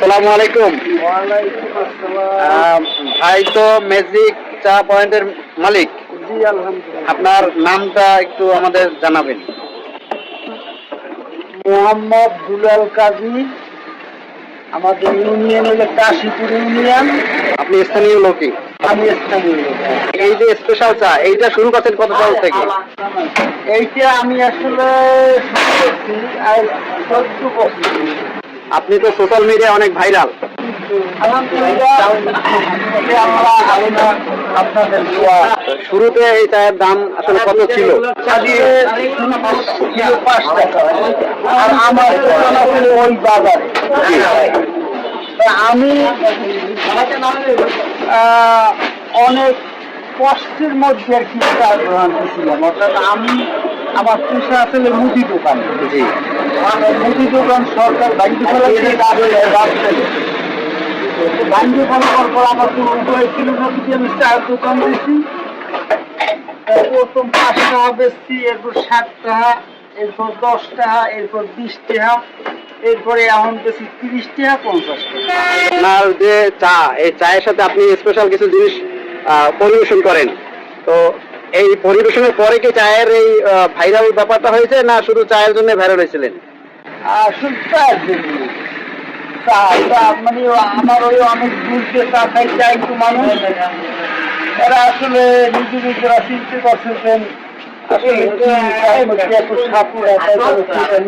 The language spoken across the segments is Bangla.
আসসালামু আলাইকুম। ওয়ালাইকুম আসসালাম। ভাই তো ম্যাজিক চা পয়েন্টের মালিক। জি আলহামদুলিল্লাহ। আপনার নামটা একটু আমাদের জানাবেন। মোহাম্মদ দুলাল কাজী, আমাদের ইউনিয়ন হলো কাশীপুর ইউনিয়ন। আপনি স্থানীয় লোকই। আমি স্থানীয় লোক। এই যে স্পেশাল চা এইটা শুরু করছেন কত সাল থেকে? এইটা আমি আসলে শুরু করছি আর 14 বছর। আপনি তো সোশ্যাল মিডিয়ায় অনেক ভাইরাল। আলহামদুলিল্লাহ, আমরা আপনাদের দোয়া। শুরুতে এই চায়ের দাম আসলে কত ছিল? আজকে ছিল 5 টাকা, আর আমার দোকান আসলে ওই বাজারে। আমি অনেক কষ্টের মধ্যে আর কি ছিলাম, অর্থাৎ আমি আমার পেশা আসলে মুদি দোকান। জি। মুদি দোকান সরকার ভাঙ্গি ফেলার ভাঙ্গি ফেলার পর আমার কোনো উপায় ছিল না, যদি আমি চায়ের দোকান দিয়েছি। প্রথম 5 টাকা বেচছি, এরপর 7 টাকা, এরপর 10 টাকা, এরপর 20 টাকা, এরপরে এখন বেশি 30 টাকা 50 টাকা। আপনার যে চা, এই চায়ের সাথে আপনি স্পেশাল কিছু জিনিস পরিবেশন করেন, তো এই পরিবেশনের পরে কি চায়ের এই ভাইরাল ব্যাপারটা হয়েছে, না শুধু চায়ের জন্য ভাইরাল হয়েছিলেন? আসল চায়ের জন্য চা মানে আমার ওই অনেক দূর যে চা খাই চাই তো মানুষ, এরা আসলে নিজেরা চিনতে পারছেন আসলে এত সাপুর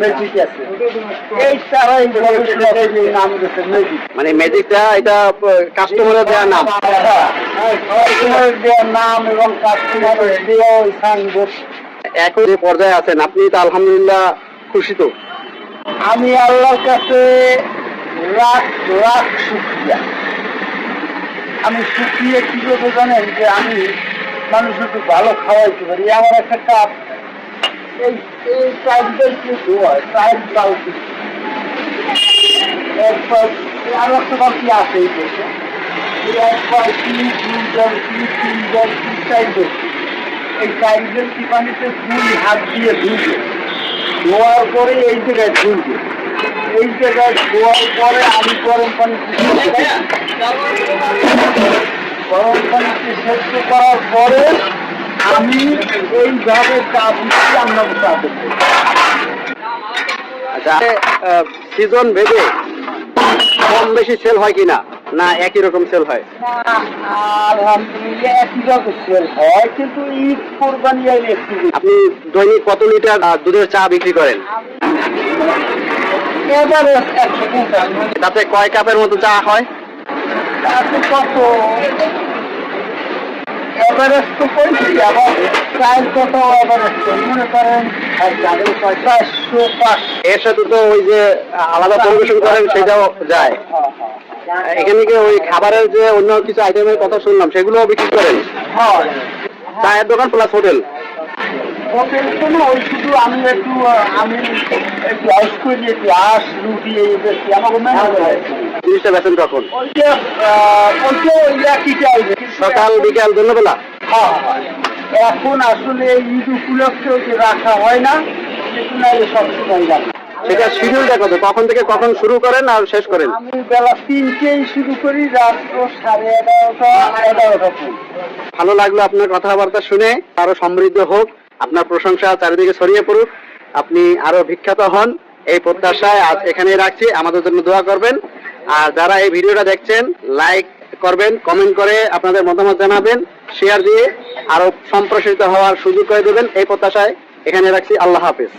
ম্যাজিক আছে। এই তারাই নাম দিয়েছে ম্যাজিক। মানে ম্যাজিকটা এটা কাস্টমারের দেওয়ার নাম। কাস্টমারের দেওয়ার নাম এবং কাস্টমারের দেওয়া ওই সাইনবোর্ড। এখন যে পর্যায়ে আছেন আপনি তো আলহামদুলিল্লাহ খুশি তো? আমি আল্লাহর কাছে লাখ লাখ শুকরিয়া। আমি শুকিয়ে কি করবো জানেন, যে আমি মানুষের একটু ভালো খাওয়াইতে পারি। আমার একটা কাপ, এই এই চাইল্ডের কি হয়, চাইল্ড বালতি, এরপর আরো একটা বালতি আছে এই দেশে, একবার কি 2 জন কি 3 জন কি চাইল্ড, এই চাইল্ডের কি পানিতে 2 হাত দিয়ে ধুবে, ধোয়ার পরে এই জায়গায় ধুবে, এই জায়গায় ধোয়ার পরে আমি গরম পানিতে সেদ্ধ করার পরে আমি এইভাবে চা দিচ্ছি। আমরা চা করতে আচ্ছা, সিজন ভেদে কম বেশি সেল হয় কিনা, না একই রকম সেল হয়? আলহামদুলিল্লাহ একই রকম সেল হয়, কিন্তু ঈদ কোরবানি আইলে একটু আপনি দৈনিক কত লিটার দুধের চা বিক্রি করেন? এবারে 150। তাতে কয় কাপের মতো চা হয়? তাতে কত এভারেজ তো করছি, আবার চায়ের কত এভারেজ করি, মনে করেন 400-500। এর সাথে তো ওই যে আলাদা পরিবেশন করেন সেটাও যায়। এখানে কি ওই খাবারের যে অন্য কিছু আইটেমের কথা শুনলাম সেগুলোও বিক্রি করেন? হয়। চায়ের দোকান প্লাস হোটেল? হোটেল তো না, ওই শুধু আমি একটু হাউস করি, একটু আঁশ রুটি এই বেশি আমার জিনিসটা বেতন কখন? ওইটা ওই একই চাইবে সকাল বিকাল দুপুরবেলা? হ্যাঁ। এখন আসলে ঈদ উপলক্ষে ওই যে রাখা হয় না, কিন্তু নাইলে সবসময় রাখা। সেটা শিডিউলটা কত, কখন থেকে কখন শুরু করেন আর শেষ করেন? আমি বেলা 3টেই শুরু করি, রাত্র 11:30-11:30 পর্যন্ত। ভালো লাগলো আপনার কথাবার্তা শুনে। আরো সমৃদ্ধ হোক, আপনার প্রশংসা চারিদিকে ছড়িয়ে পড়ুক, আপনি আরো বিখ্যাত হন, এই প্রত্যাশায় আজ এখানেই রাখছি। আমাদের জন্য দোয়া করবেন, আর যারা এই ভিডিওটা দেখছেন লাইক করবেন, কমেন্ট করে আপনাদের মতামত জানাবেন, শেয়ার দিয়ে আরো সম্প্রসারিত হওয়ার সুযোগ করে দেবেন, এই প্রত্যাশায় এখানে রাখছি। আল্লাহ হাফেজ।